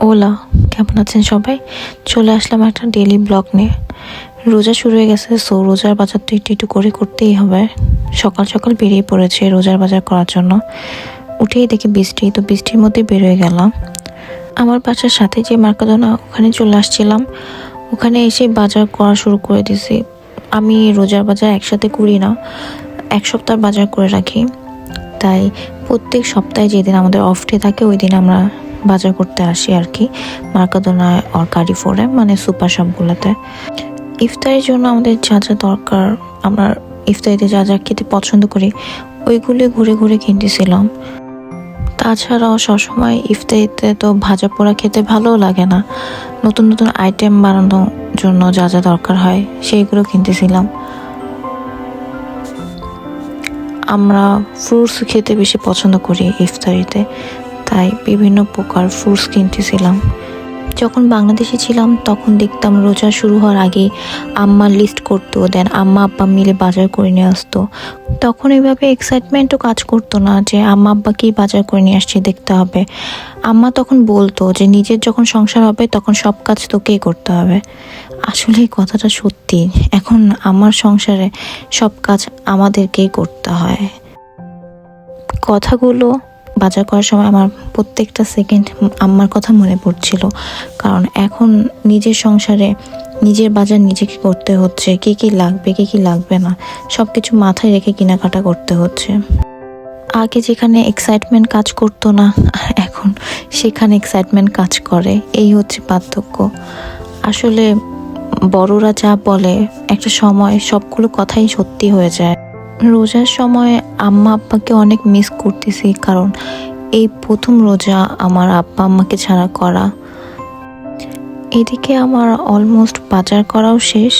OLA, কেমন আছেন সবাই? চলে আসলাম একটা ডেইলি ব্লগ নিয়ে। রোজা শুরু হয়ে গেছে, সো রোজার বাজার তো একটু একটু করে করতেই হবে। সকাল সকাল বেরিয়ে পড়েছে রোজার বাজার করার জন্য। উঠেই দেখি বৃষ্টি, তো বৃষ্টির মধ্যে বের হয়ে গেলাম। আমার বাসার সাথে যে মার্কেটনা, ওখানে চলে আসছিলাম। ওখানে এসে বাজার করা শুরু করে দিছি। আমি রোজার বাজার একসাথে করি না, এক সপ্তাহ বাজার করে রাখি। তাই প্রত্যেক সপ্তাহে যেদিন আমাদের অফ ডে থাকে ওই দিন আমরা বাজার করতে আসি আর কি, মার্কাদোনায় আর কারিফোরে, মানে সুপার শপগুলোতে। ইফতারের জন্য আমাদের যা যা দরকার, আমরা ইফতারিতে যা যা খেতে পছন্দ করি ওইগুলি ঘুরে ঘুরে কিনতেছিলাম। তাছাড়াও সবসময় ইফতারিতে তো ভাজা পোড়া খেতে ভালোও লাগে না, নতুন নতুন আইটেম বানানোর জন্য যা যা দরকার হয় সেইগুলো কিনতেছিলাম। আমরা ফ্রুটস খেতে বেশি পছন্দ করি ইফতারিতে, তাই বিভিন্ন প্রকার ফ্রুটস কিনতেছিলাম। যখন বাংলাদেশে ছিলাম তখন দেখতাম রোজা শুরু হওয়ার আগে আম্মা লিস্ট করতো, দেন আম্মা আব্বা মিলে বাজার করে নিয়ে আসতো। তখন এইভাবে এক্সাইটমেন্টও কাজ করতো না যে আম্মা আব্বা কি বাজার করে নিয়ে আসছে দেখতে হবে। আম্মা তখন বলতো যে নিজের যখন সংসার হবে তখন সব কাজ তোকেই করতে হবে। আসলে এই কথাটা সত্যি, এখন আমার সংসারে সব কাজ আমাদেরকেই করতে হয়। কথাগুলো বাজার করার সময় আমার প্রত্যেকটা সেকেন্ড আম্মার কথা মনে পড়ছিল, কারণ এখন নিজের সংসারে নিজের বাজার নিজেকে করতে হচ্ছে। কী কী লাগবে কী কী লাগবে না সব কিছু মাথায় রেখে কেনাকাটা করতে হচ্ছে। আগে যেখানে এক্সাইটমেন্ট কাজ করতো না, এখন সেখানে এক্সাইটমেন্ট কাজ করে, এই হচ্ছে পার্থক্য। আসলে বড়রা যা বলে একটা সময় সবগুলো কথাই সত্যি হয়ে যায়। রোজার সময় আম্মা আব্বাকে অনেক মিস করতেছি, কারণ এই প্রথম রোজা আমার আব্বা আম্মাকে ছাড়া করা। এদিকে আমার অলমোস্ট বাজার করাও শেষ।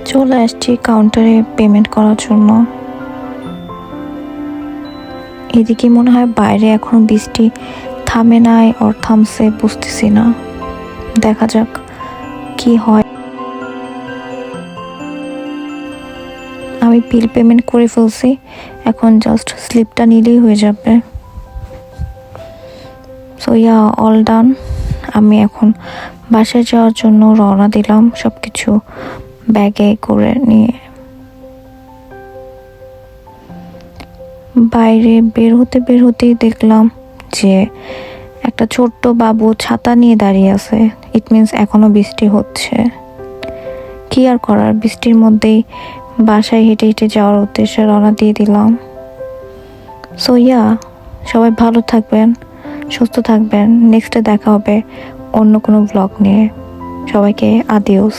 চলে আসছি কাউন্টারে পেমেন্ট করার জন্য। এদিকে মনে হয় বাইরে এখনো বৃষ্টি থামে নাই, ওর থামছে বুঝতেছি না, দেখা যাক কি হয়। আমি বিল পেমেন্ট করে ফেলছি, এখন জাস্ট স্লিপটা নিলেই হয়ে যাবে। So yeah, all done. আমি এখন বাসায় যাওয়ার জন্য রওনা দিলাম, সব কিছু ব্যাগে করে নিয়ে। বাইরে বের হতেই দেখলাম যে একটা ছোট্ট বাবু ছাতা নিয়ে দাঁড়িয়ে আছে। ইট মিনস এখনো বৃষ্টি হচ্ছে। কি আর করার, বৃষ্টির মধ্যেই বাসায় হেঁটে হেঁটে যাওয়ার উদ্দেশ্যে রওনা দিয়ে দিলাম। সো ইয়া, সবাই ভালো থাকবেন, সুস্থ থাকবেন। নেক্সটে দেখা হবে অন্য কোনো ব্লগ নিয়ে। সবাইকে আদিওস।